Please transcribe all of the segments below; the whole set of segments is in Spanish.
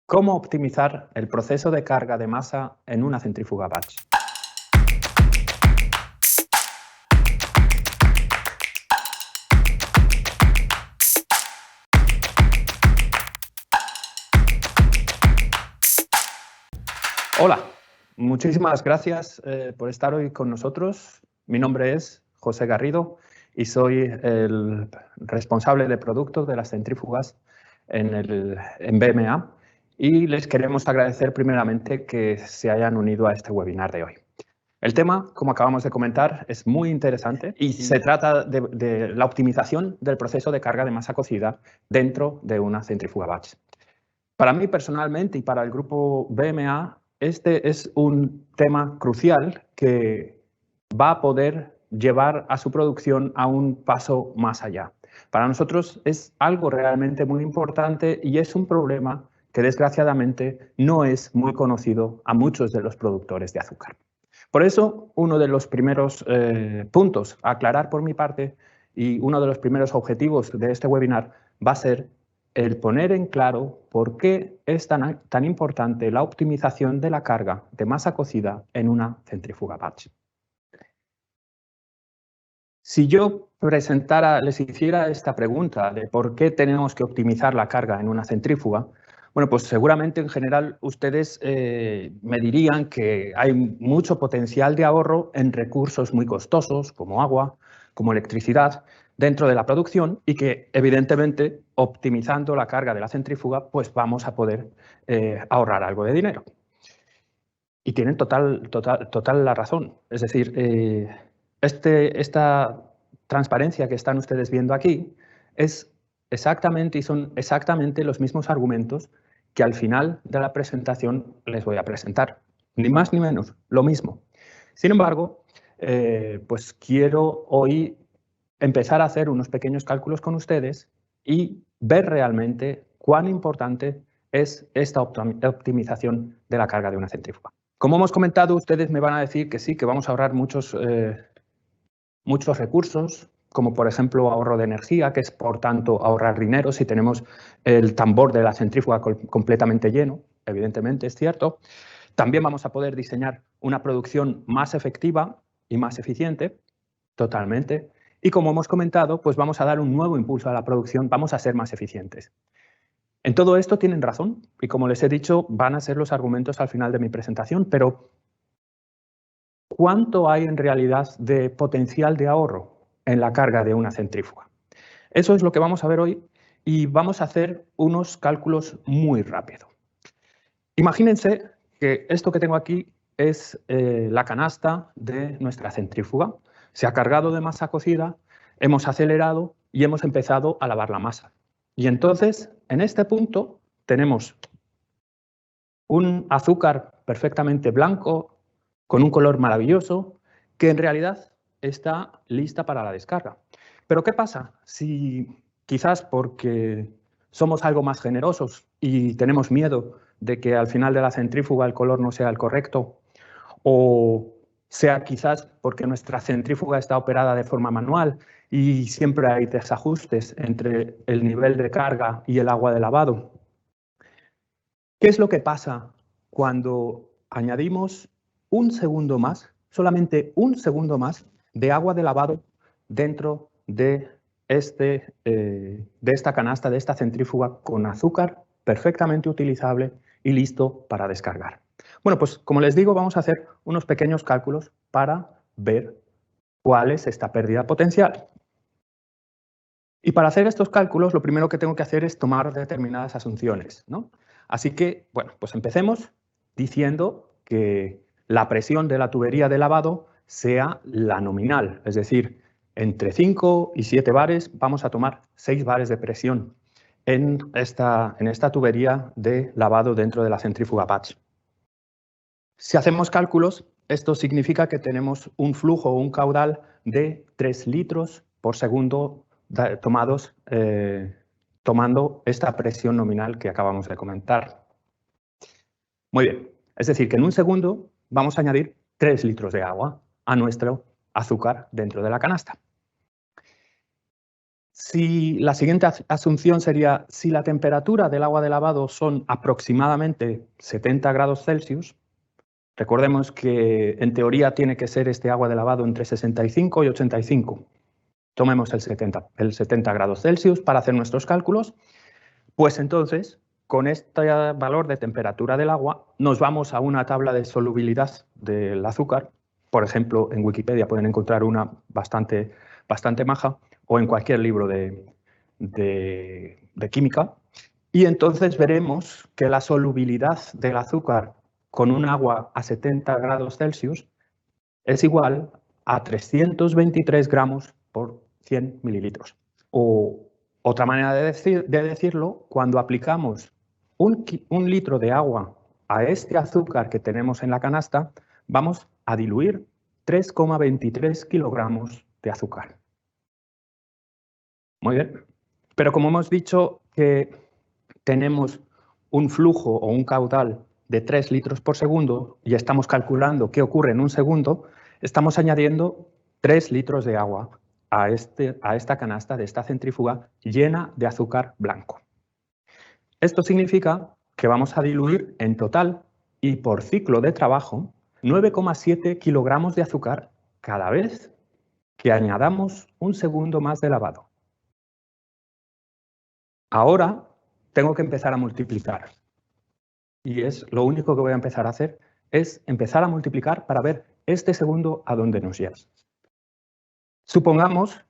¿Cómo optimizar el proceso de carga de masa en una centrífuga batch? Hola, muchísimas gracias por estar hoy con nosotros. Mi nombre es José Garrido y soy el responsable de productos de las centrífugas en BMA, y les queremos agradecer primeramente que se hayan unido a este webinar de hoy. El tema, como acabamos de comentar, es muy interesante y se trata de la optimización del proceso de carga de masa cocida dentro de una centrífuga batch. Para mí personalmente y para el grupo BMA, este es un tema crucial que va a poder llevar a su producción a un paso más allá. Para nosotros es algo realmente muy importante y es un problema que desgraciadamente no es muy conocido a muchos de los productores de azúcar. Por eso, uno de los primeros puntos a aclarar por mi parte y uno de los primeros objetivos de este webinar va a ser el poner en claro por qué es tan importante la optimización de la carga de masa cocida en una centrífuga batch. Si yo les hiciera esta pregunta de por qué tenemos que optimizar la carga en una centrífuga, bueno, pues seguramente en general ustedes me dirían que hay mucho potencial de ahorro en recursos muy costosos como agua, como electricidad, dentro de la producción, y que evidentemente optimizando la carga de la centrífuga pues vamos a poder ahorrar algo de dinero. Y tienen total la razón. Es decir, esta transparencia que están ustedes viendo aquí es exactamente y son exactamente los mismos argumentos que al final de la presentación les voy a presentar. Ni más ni menos, lo mismo. Sin embargo, pues quiero hoy empezar a hacer unos pequeños cálculos con ustedes y ver realmente cuán importante es esta optimización de la carga de una centrífuga. Como hemos comentado, ustedes me van a decir que sí, que vamos a ahorrar muchos recursos, como por ejemplo ahorro de energía, que es por tanto ahorrar dinero si tenemos el tambor de la centrífuga completamente lleno, evidentemente es cierto. También vamos a poder diseñar una producción más efectiva y más eficiente, totalmente. Y como hemos comentado, pues vamos a dar un nuevo impulso a la producción, vamos a ser más eficientes. En todo esto tienen razón y, como les he dicho, van a ser los argumentos al final de mi presentación, pero ¿cuánto hay en realidad de potencial de ahorro en la carga de una centrífuga? Eso es lo que vamos a ver hoy y vamos a hacer unos cálculos muy rápido. Imagínense que esto que tengo aquí es la canasta de nuestra centrífuga. Se ha cargado de masa cocida, hemos acelerado y hemos empezado a lavar la masa. Y entonces, en este punto, tenemos un azúcar perfectamente blanco, con un color maravilloso, que en realidad está lista para la descarga. Pero ¿qué pasa si quizás porque somos algo más generosos y tenemos miedo de que al final de la centrífuga el color no sea el correcto, o sea quizás porque nuestra centrífuga está operada de forma manual y siempre hay desajustes entre el nivel de carga y el agua de lavado? ¿Qué es lo que pasa cuando añadimos un segundo más, solamente un segundo más, de agua de lavado dentro de esta canasta, de esta centrífuga con azúcar perfectamente utilizable y listo para descargar? Bueno, pues como les digo, vamos a hacer unos pequeños cálculos para ver cuál es esta pérdida potencial. Y para hacer estos cálculos, lo primero que tengo que hacer es tomar determinadas asunciones, ¿no? Así que, bueno, pues empecemos diciendo que la presión de la tubería de lavado sea la nominal, es decir, entre 5 y 7 bares vamos a tomar 6 bares de presión en esta tubería de lavado dentro de la centrífuga batch. Si hacemos cálculos, esto significa que tenemos un flujo o un caudal de 3 litros por segundo tomando esta presión nominal que acabamos de comentar. Muy bien, es decir, que en un segundo vamos a añadir 3 litros de agua a nuestro azúcar dentro de la canasta. Si la siguiente asunción sería, si la temperatura del agua de lavado son aproximadamente 70 grados Celsius, recordemos que en teoría tiene que ser este agua de lavado entre 65 y 85. Tomemos el 70 grados Celsius para hacer nuestros cálculos. Pues entonces, con este valor de temperatura del agua, nos vamos a una tabla de solubilidad del azúcar. Por ejemplo, en Wikipedia pueden encontrar una bastante maja, o en cualquier libro de química. Y entonces veremos que la solubilidad del azúcar con un agua a 70 grados Celsius es igual a 323 gramos por 100 mililitros. O otra manera de decirlo, cuando aplicamos un litro de agua a este azúcar que tenemos en la canasta, vamos a diluir 3,23 kilogramos de azúcar. Muy bien. Pero como hemos dicho que tenemos un flujo o un caudal de 3 litros por segundo y estamos calculando qué ocurre en un segundo, estamos añadiendo 3 litros de agua a esta canasta de esta centrífuga llena de azúcar blanco. Esto significa que vamos a diluir en total y por ciclo de trabajo 9,7 kilogramos de azúcar cada vez que añadamos un segundo más de lavado. Ahora tengo que empezar a multiplicar. Y lo único que voy a empezar a hacer es empezar a multiplicar para ver este segundo a dónde nos lleva. Supongamos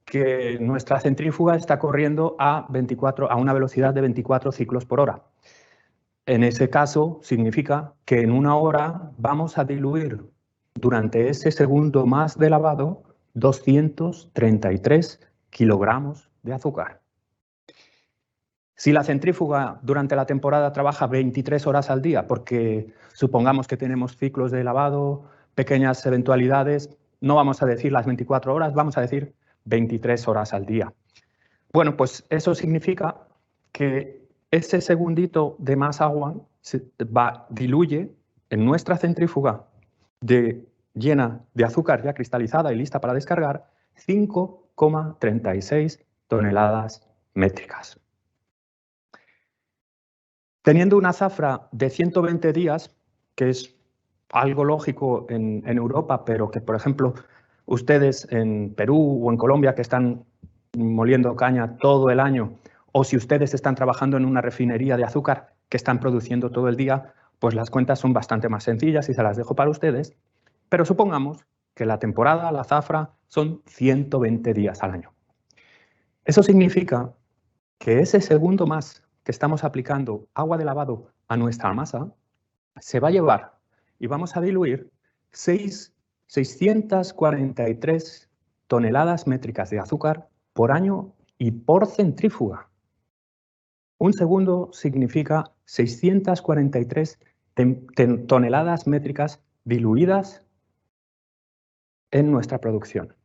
que nuestra centrífuga está corriendo a una velocidad de 24 ciclos por hora. En ese caso, significa que en una hora vamos a diluir durante ese segundo más de lavado 233 kilogramos de azúcar. Si la centrífuga durante la temporada trabaja 23 horas al día, porque supongamos que tenemos ciclos de lavado, pequeñas eventualidades, no vamos a decir las 24 horas, vamos a decir 23 horas al día. Bueno, pues eso significa que ese segundito de más agua diluye en nuestra centrífuga llena de azúcar ya cristalizada y lista para descargar 5,36 toneladas métricas. Teniendo una zafra de 120 días, que es algo lógico en Europa, pero que, por ejemplo, ustedes en Perú o en Colombia que están moliendo caña todo el año, o si ustedes están trabajando en una refinería de azúcar que están produciendo todo el día, pues las cuentas son bastante más sencillas y se las dejo para ustedes. Pero supongamos que la temporada, la zafra, son 120 días al año. Eso significa que ese segundo más que estamos aplicando agua de lavado a nuestra masa se va a llevar y vamos a diluir 643 toneladas métricas de azúcar por año y por centrífuga. Un segundo significa 643 toneladas métricas diluidas en nuestra producción.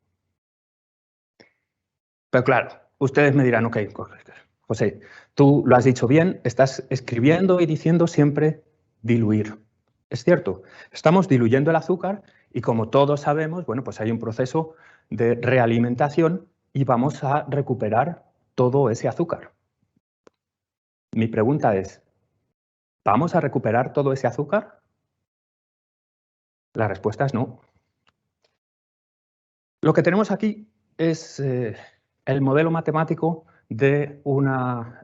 Pero claro, ustedes me dirán, ok, José, tú lo has dicho bien, estás escribiendo y diciendo siempre diluir. Es cierto, estamos diluyendo el azúcar y como todos sabemos, bueno, pues hay un proceso de realimentación y vamos a recuperar todo ese azúcar. Mi pregunta es, ¿vamos a recuperar todo ese azúcar? La respuesta es no. Lo que tenemos aquí es el modelo matemático de una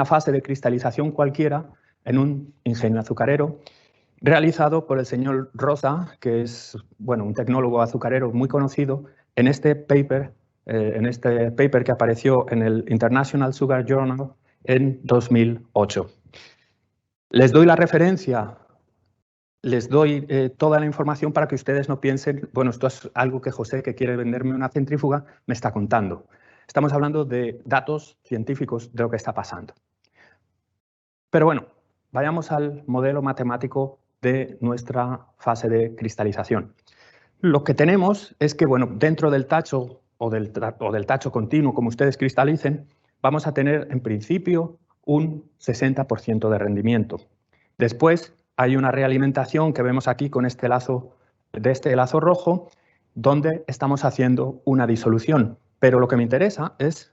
fase de cristalización cualquiera en un ingenio azucarero realizado por el señor Rosa, que es un tecnólogo azucarero muy conocido, en este paper que apareció en el International Sugar Journal en 2008. Les doy la referencia, les doy toda la información para que ustedes no piensen, bueno, esto es algo que José, que quiere venderme una centrífuga, me está contando. Estamos hablando de datos científicos de lo que está pasando. Pero bueno, vayamos al modelo matemático de nuestra fase de cristalización. Lo que tenemos es que, bueno, dentro del tacho o del tacho continuo, como ustedes cristalicen, vamos a tener en principio un 60% de rendimiento. Después hay una realimentación que vemos aquí con este lazo rojo donde estamos haciendo una disolución. Pero lo que me interesa es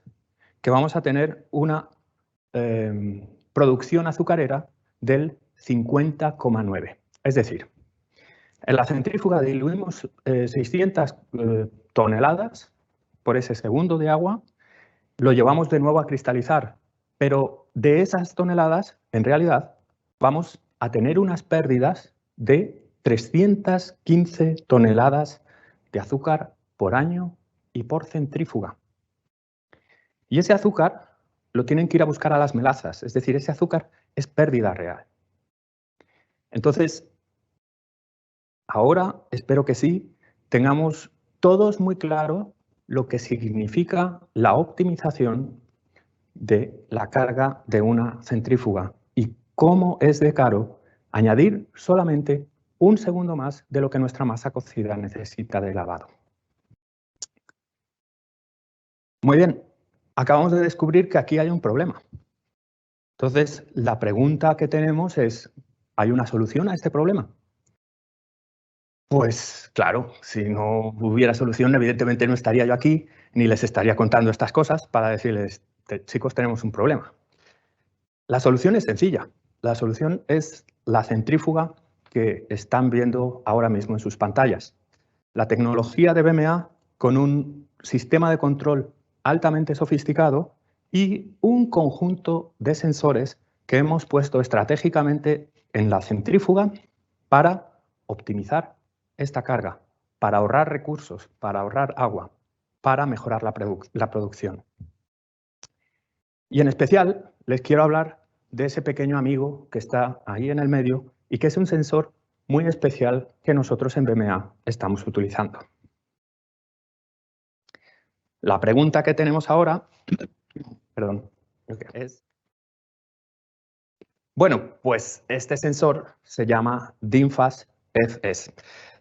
que vamos a tener una producción azucarera del 50,9. Es decir, en la centrífuga diluimos 600 toneladas por ese segundo de agua, lo llevamos de nuevo a cristalizar, pero de esas toneladas, en realidad, vamos a tener unas pérdidas de 315 toneladas de azúcar por año y por centrífuga. Y ese azúcar lo tienen que ir a buscar a las melazas, es decir, ese azúcar es pérdida real. Entonces, ahora, espero que sí, tengamos todos muy claro lo que significa la optimización de la carga de una centrífuga y cómo es de caro añadir solamente un segundo más de lo que nuestra masa cocida necesita de lavado. Muy bien, acabamos de descubrir que aquí hay un problema. Entonces, la pregunta que tenemos es, ¿hay una solución a este problema? Pues claro, si no hubiera solución, evidentemente no estaría yo aquí ni les estaría contando estas cosas para decirles, chicos, tenemos un problema. La solución es sencilla. La solución es la centrífuga que están viendo ahora mismo en sus pantallas. La tecnología de BMA con un sistema de control altamente sofisticado y un conjunto de sensores que hemos puesto estratégicamente en la centrífuga para optimizar esta carga, para ahorrar recursos, para ahorrar agua, para mejorar la producción. Y en especial les quiero hablar de ese pequeño amigo que está ahí en el medio y que es un sensor muy especial que nosotros en BMA estamos utilizando. La pregunta que tenemos ahora, perdón, es, bueno, pues este sensor se llama DINFAS FS.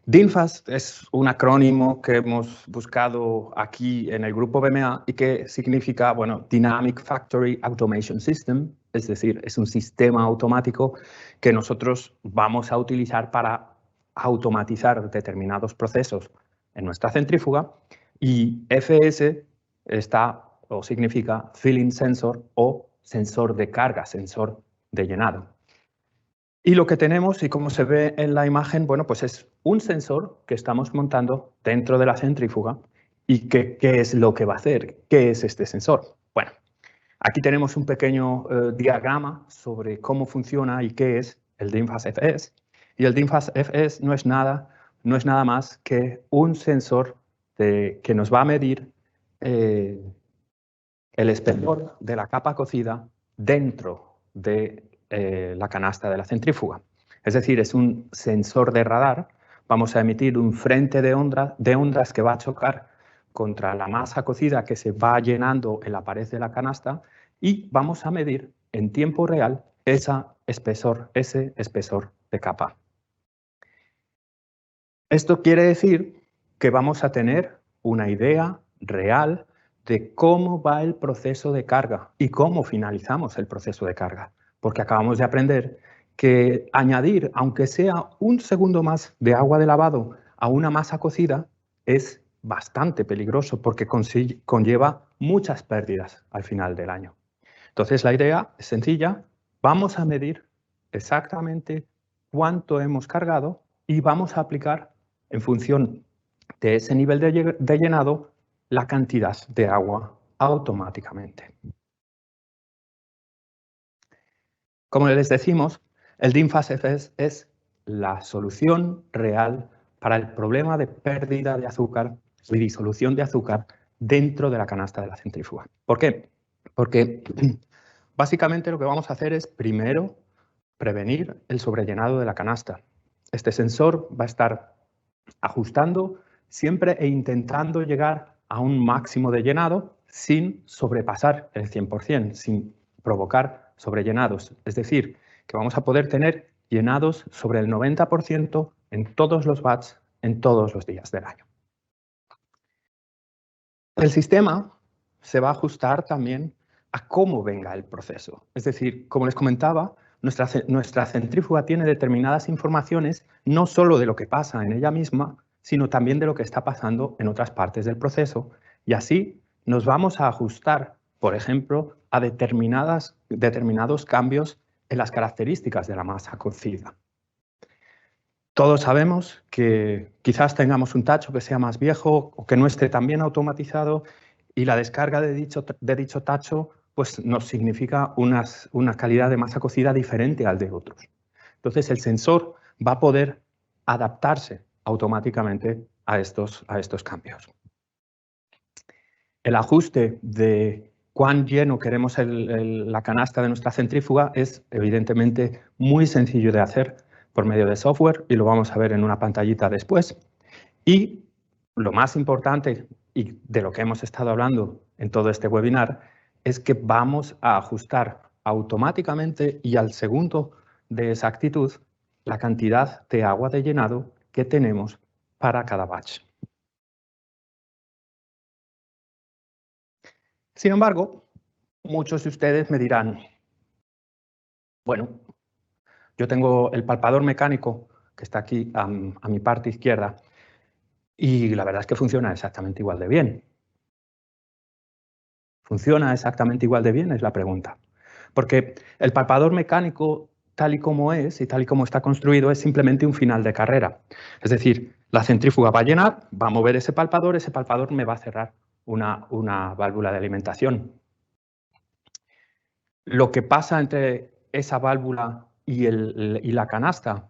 DINFAS es un acrónimo que hemos buscado aquí en el grupo BMA y que significa, bueno, Dynamic Factory Automation System, es decir, es un sistema automático que nosotros vamos a utilizar para automatizar determinados procesos en nuestra centrífuga, y FS está o significa Filling Sensor o sensor de carga, sensor de llenado. Y lo que tenemos, y como se ve en la imagen, bueno, pues es un sensor que estamos montando dentro de la centrífuga. ¿Y qué es lo que va a hacer? ¿Qué es este sensor? Bueno, aquí tenemos un pequeño diagrama sobre cómo funciona y qué es el DINFAS FS. Y el DINFAS FS no es nada más que un sensor que nos va a medir el espesor de la capa cocida dentro de la canasta de la centrífuga. Es decir, es un sensor de radar. Vamos a emitir un frente de ondas que va a chocar contra la masa cocida que se va llenando en la pared de la canasta y vamos a medir en tiempo real ese espesor de capa. Esto quiere decir que vamos a tener una idea real de cómo va el proceso de carga y cómo finalizamos el proceso de carga. Porque acabamos de aprender que añadir, aunque sea un segundo más de agua de lavado a una masa cocida, es bastante peligroso porque conlleva muchas pérdidas al final del año. Entonces la idea es sencilla, vamos a medir exactamente cuánto hemos cargado y vamos a aplicar en función de ese nivel de llenado la cantidad de agua automáticamente. Como les decimos, el DINFAS FS es la solución real para el problema de pérdida de azúcar y disolución de azúcar dentro de la canasta de la centrífuga. ¿Por qué? Porque básicamente lo que vamos a hacer es primero prevenir el sobrellenado de la canasta. Este sensor va a estar ajustando siempre e intentando llegar a un máximo de llenado sin sobrepasar el 100%, sin provocar sobrellenados. Es decir, que vamos a poder tener llenados sobre el 90% en todos los batch, en todos los días del año. El sistema se va a ajustar también a cómo venga el proceso. Es decir, como les comentaba, nuestra centrífuga tiene determinadas informaciones no solo de lo que pasa en ella misma, sino también de lo que está pasando en otras partes del proceso. Y así nos vamos a ajustar, por ejemplo, a determinados cambios en las características de la masa cocida. Todos sabemos que quizás tengamos un tacho que sea más viejo o que no esté tan bien automatizado, y la descarga de dicho tacho pues, nos significa una calidad de masa cocida diferente al de otros. Entonces el sensor va a poder adaptarse automáticamente a estos cambios. El ajuste de cuán lleno queremos la canasta de nuestra centrífuga es evidentemente muy sencillo de hacer por medio de software, y lo vamos a ver en una pantallita después. Y lo más importante, y de lo que hemos estado hablando en todo este webinar, es que vamos a ajustar automáticamente y al segundo de exactitud la cantidad de agua de llenado que tenemos para cada batch. Sin embargo, muchos de ustedes me dirán, bueno, yo tengo el palpador mecánico que está aquí a mi parte izquierda, y la verdad es que funciona exactamente igual de bien. ¿Funciona exactamente igual de bien? Es la pregunta. Porque el palpador mecánico, tal y como es y tal y como está construido, es simplemente un final de carrera. Es decir, la centrífuga va a llenar, va a mover ese palpador me va a cerrar una válvula de alimentación. Lo que pasa entre esa válvula y la canasta,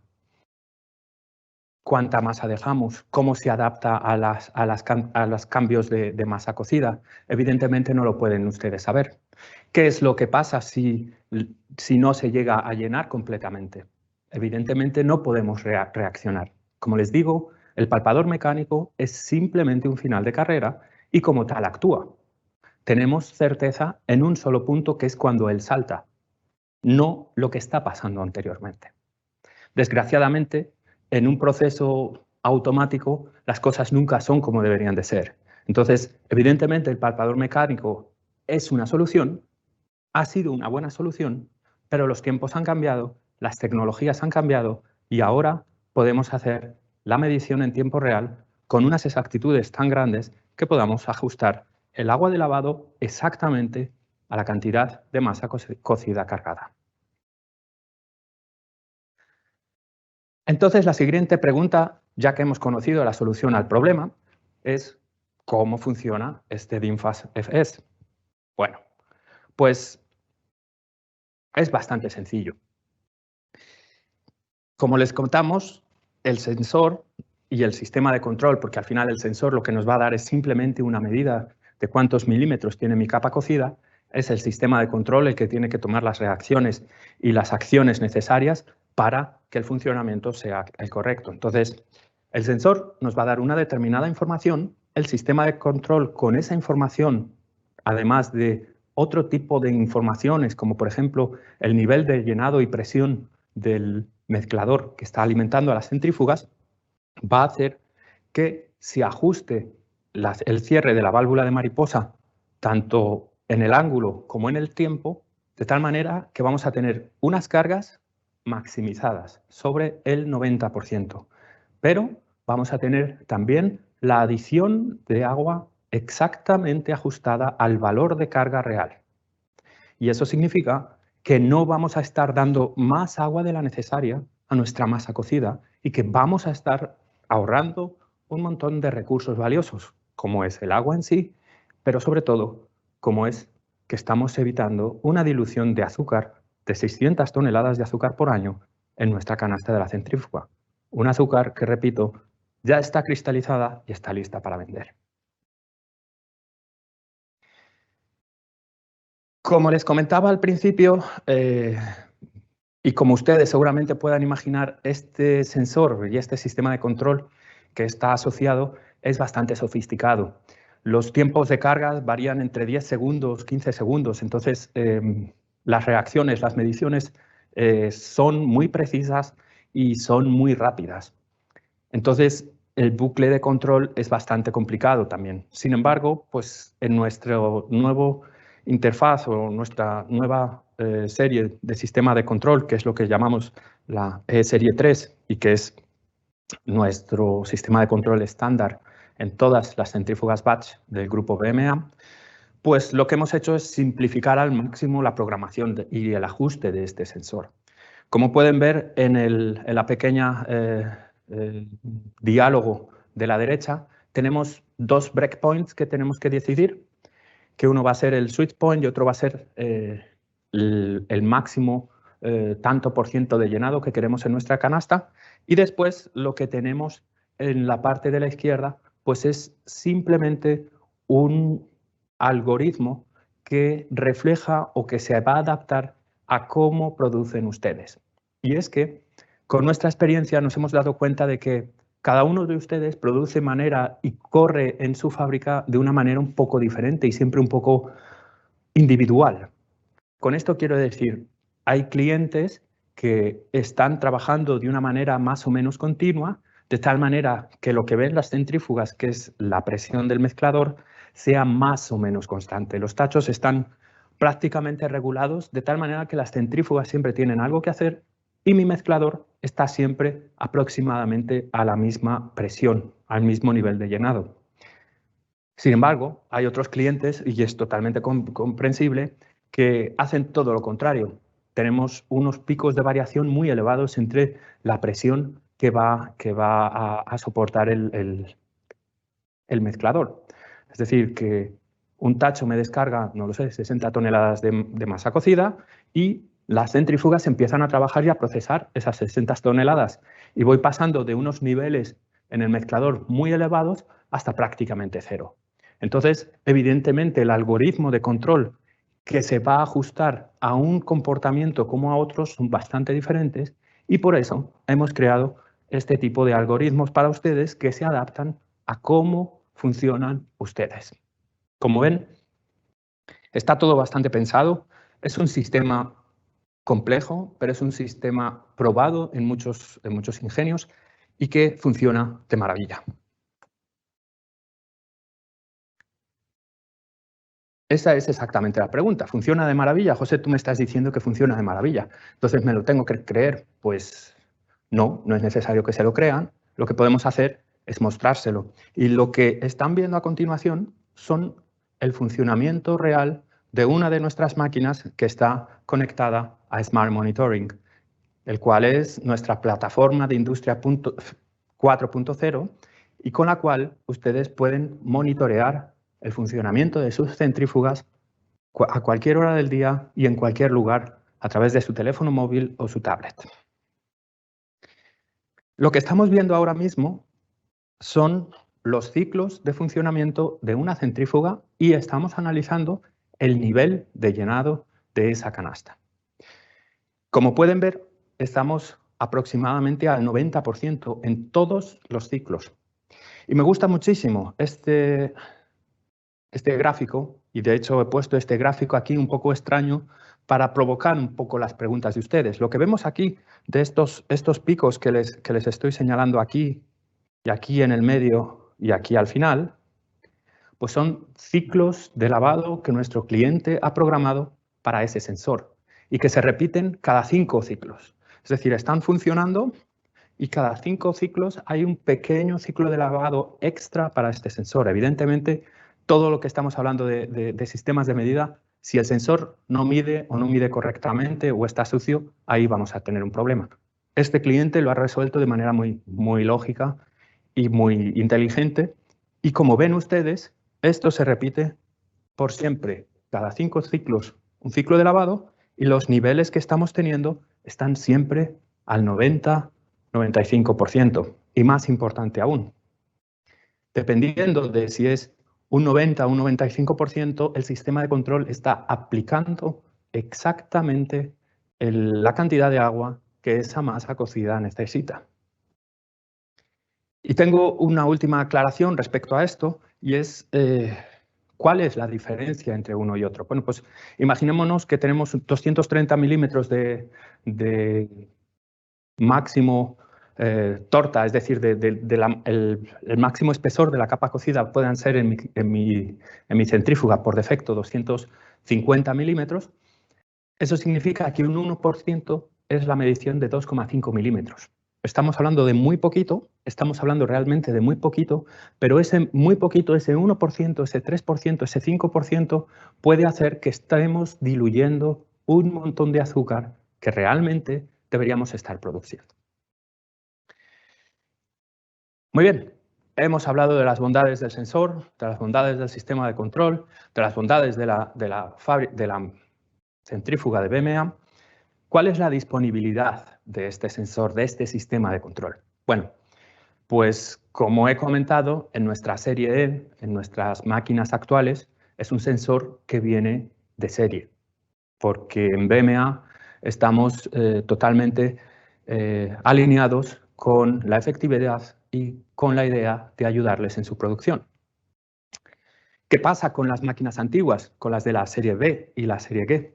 cuánta masa dejamos, cómo se adapta a los cambios de masa cocida, evidentemente no lo pueden ustedes saber. ¿Qué es lo que pasa si no se llega a llenar completamente? Evidentemente no podemos reaccionar. Como les digo, el palpador mecánico es simplemente un final de carrera y como tal actúa. Tenemos certeza en un solo punto, que es cuando él salta, no lo que está pasando anteriormente. Desgraciadamente, en un proceso automático, las cosas nunca son como deberían de ser. Entonces, evidentemente, el palpador mecánico es una solución, ha sido una buena solución, pero los tiempos han cambiado, las tecnologías han cambiado, y ahora podemos hacer la medición en tiempo real con unas exactitudes tan grandes que podamos ajustar el agua de lavado exactamente a la cantidad de masa cocida cargada. Entonces, la siguiente pregunta, ya que hemos conocido la solución al problema, es ¿cómo funciona este DIMFAS FS? Bueno, pues es bastante sencillo. Como les contamos, el sensor y el sistema de control, porque al final el sensor lo que nos va a dar es simplemente una medida de cuántos milímetros tiene mi capa cocida, es el sistema de control el que tiene que tomar las reacciones y las acciones necesarias para que el funcionamiento sea el correcto. Entonces, el sensor nos va a dar una determinada información, el sistema de control con esa información, además de otro tipo de informaciones, como por ejemplo el nivel de llenado y presión del mezclador que está alimentando a las centrífugas, va a hacer que se ajuste el cierre de la válvula de mariposa tanto en el ángulo como en el tiempo, de tal manera que vamos a tener unas cargas maximizadas sobre el 90%. Pero vamos a tener también la adición de agua exactamente ajustada al valor de carga real. Y eso significa que no vamos a estar dando más agua de la necesaria a nuestra masa cocida y que vamos a estar ahorrando un montón de recursos valiosos, como es el agua en sí, pero sobre todo, como es que estamos evitando una dilución de azúcar de 600 toneladas de azúcar por año en nuestra canasta de la centrífuga. Un azúcar que, repito, ya está cristalizada y está lista para vender. Como les comentaba al principio, y como ustedes seguramente puedan imaginar, este sensor y este sistema de control que está asociado es bastante sofisticado. Los tiempos de carga varían entre 10 segundos, 15 segundos, entonces las reacciones, las mediciones son muy precisas y son muy rápidas. Entonces, el bucle de control es bastante complicado también. Sin embargo, pues en nuestro nuevo interfaz o nuestra nueva serie de sistema de control, que es lo que llamamos la E-Serie 3 y que es nuestro sistema de control estándar en todas las centrífugas batch del grupo BMA, pues lo que hemos hecho es simplificar al máximo la programación y el ajuste de este sensor. Como pueden ver en la pequeña diálogo de la derecha, tenemos dos breakpoints que tenemos que decidir, que uno va a ser el switch point y otro va a ser el máximo tanto por ciento de llenado que queremos en nuestra canasta. Y después lo que tenemos en la parte de la izquierda pues es simplemente un algoritmo que refleja o que se va a adaptar a cómo producen ustedes. Y es que con nuestra experiencia nos hemos dado cuenta de que cada uno de ustedes produce manera y corre en su fábrica de una manera un poco diferente y siempre un poco individual. Con esto quiero decir, hay clientes que están trabajando de una manera más o menos continua, de tal manera que lo que ven las centrífugas, que es la presión del mezclador, sea más o menos constante. Los tachos están prácticamente regulados, de tal manera que las centrífugas siempre tienen algo que hacer y mi mezclador está siempre aproximadamente a la misma presión, al mismo nivel de llenado. Sin embargo, hay otros clientes, y es totalmente comprensible, que hacen todo lo contrario. Tenemos unos picos de variación muy elevados entre la presión que va a soportar el mezclador. Es decir, que un tacho me descarga, no lo sé, 60 toneladas de masa cocida y las centrífugas empiezan a trabajar y a procesar esas 60 toneladas. Y voy pasando de unos niveles en el mezclador muy elevados hasta prácticamente cero. Entonces, evidentemente, el algoritmo de control que se va a ajustar a un comportamiento como a otros son bastante diferentes y por eso hemos creado este tipo de algoritmos para ustedes que se adaptan a cómo funcionan ustedes. Como ven, está todo bastante pensado. Es un sistema complejo, pero es un sistema probado en muchos ingenios y que funciona de maravilla. Esa es exactamente la pregunta. ¿Funciona de maravilla? José, tú me estás diciendo que funciona de maravilla. Entonces, ¿me lo tengo que creer? Pues no, no es necesario que se lo crean. Lo que podemos hacer es mostrárselo. Y lo que están viendo a continuación son el funcionamiento real de una de nuestras máquinas que está conectada a Smart Monitoring, el cual es nuestra plataforma de industria 4.0 y con la cual ustedes pueden monitorear el funcionamiento de sus centrífugas a cualquier hora del día y en cualquier lugar a través de su teléfono móvil o su tablet. Lo que estamos viendo ahora mismo son los ciclos de funcionamiento de una centrífuga y estamos analizando el nivel de llenado de esa canasta. Como pueden ver, estamos aproximadamente al 90% en todos los ciclos. Y me gusta muchísimo este gráfico, y de hecho he puesto este gráfico aquí un poco extraño para provocar un poco las preguntas de ustedes. Lo que vemos aquí de estos picos que les estoy señalando aquí y aquí en el medio y aquí al final, pues son ciclos de lavado que nuestro cliente ha programado para ese sensor y que se repiten cada 5 ciclos. Es decir, están funcionando y cada 5 ciclos hay un pequeño ciclo de lavado extra para este sensor. Evidentemente, todo lo que estamos hablando de sistemas de medida, si el sensor no mide o no mide correctamente o está sucio, ahí vamos a tener un problema. Este cliente lo ha resuelto de manera muy lógica y muy inteligente. Y como ven ustedes, esto se repite por siempre, cada 5 ciclos, un ciclo de lavado y los niveles que estamos teniendo están siempre al 90-95%. Y más importante aún, dependiendo de si es un 90 o un 95%, el sistema de control está aplicando exactamente la cantidad de agua que esa masa cocida necesita. Y tengo una última aclaración respecto a esto, y es ¿cuál es la diferencia entre uno y otro? Bueno, pues imaginémonos que tenemos 230 milímetros de máximo torta, es decir, el máximo espesor de la capa cocida puedan ser en mi centrífuga por defecto 250 milímetros. Eso significa que un 1% es la medición de 2,5 milímetros. Estamos hablando de muy poquito, estamos hablando realmente de muy poquito, pero ese muy poquito, ese 1%, ese 3%, ese 5% puede hacer que estemos diluyendo un montón de azúcar que realmente deberíamos estar produciendo. Muy bien, hemos hablado de las bondades del sensor, de las bondades del sistema de control, de las bondades de la centrífuga de BMA. ¿Cuál es la disponibilidad de este sensor, de este sistema de control? Bueno, pues como he comentado, en nuestra serie E, en nuestras máquinas actuales, es un sensor que viene de serie, porque en BMA estamos totalmente alineados con la efectividad y con la idea de ayudarles en su producción. ¿Qué pasa con las máquinas antiguas, con las de la serie B y la serie G?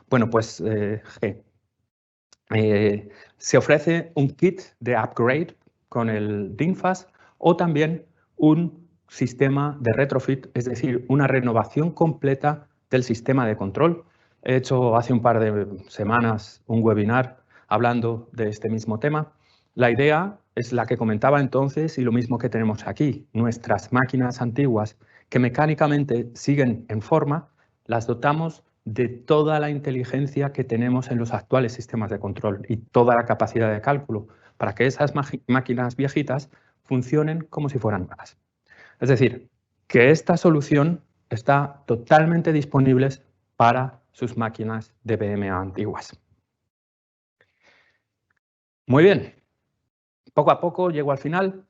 Bueno, pues G. Se ofrece un kit de upgrade con el DINFAS o también un sistema de retrofit, es decir, una renovación completa del sistema de control. He hecho hace un par de semanas un webinar hablando de este mismo tema. La idea es la que comentaba entonces y lo mismo que tenemos aquí. Nuestras máquinas antiguas que mecánicamente siguen en forma, las dotamos de toda la inteligencia que tenemos en los actuales sistemas de control y toda la capacidad de cálculo para que esas máquinas viejitas funcionen como si fueran nuevas. Es decir, que esta solución está totalmente disponible para sus máquinas de BMA antiguas. Muy bien, poco a poco llego al final.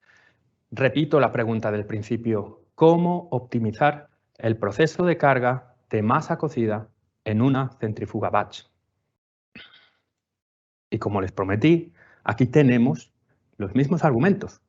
Repito la pregunta del principio: ¿cómo optimizar el proceso de carga de masa cocida en una centrífuga batch? Y como les prometí, aquí tenemos los mismos argumentos.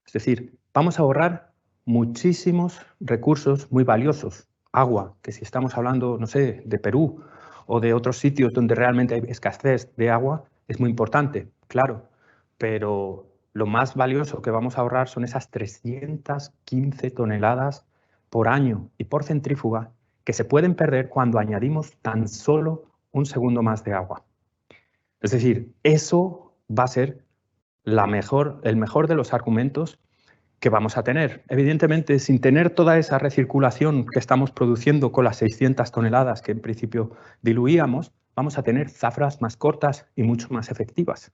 Es decir, vamos a ahorrar muchísimos recursos muy valiosos. Agua, que si estamos hablando, no sé, de Perú o de otros sitios donde realmente hay escasez de agua, es muy importante, claro. Pero lo más valioso que vamos a ahorrar son esas 315 toneladas por año y por centrífuga que se pueden perder cuando añadimos tan solo un segundo más de agua. Es decir, eso va a ser el mejor de los argumentos que vamos a tener. Evidentemente, sin tener toda esa recirculación que estamos produciendo con las 600 toneladas que en principio diluíamos, vamos a tener zafras más cortas y mucho más efectivas.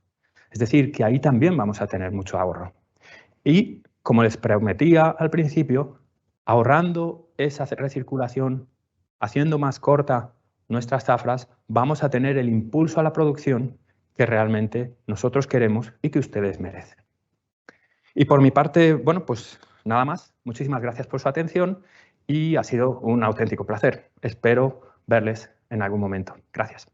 Es decir, que ahí también vamos a tener mucho ahorro. Y, como les prometía al principio, ahorrando esa recirculación, haciendo más corta nuestras zafras, vamos a tener el impulso a la producción que realmente nosotros queremos y que ustedes merecen. Y por mi parte, bueno, pues nada más. Muchísimas gracias por su atención y ha sido un auténtico placer. Espero verles en algún momento. Gracias.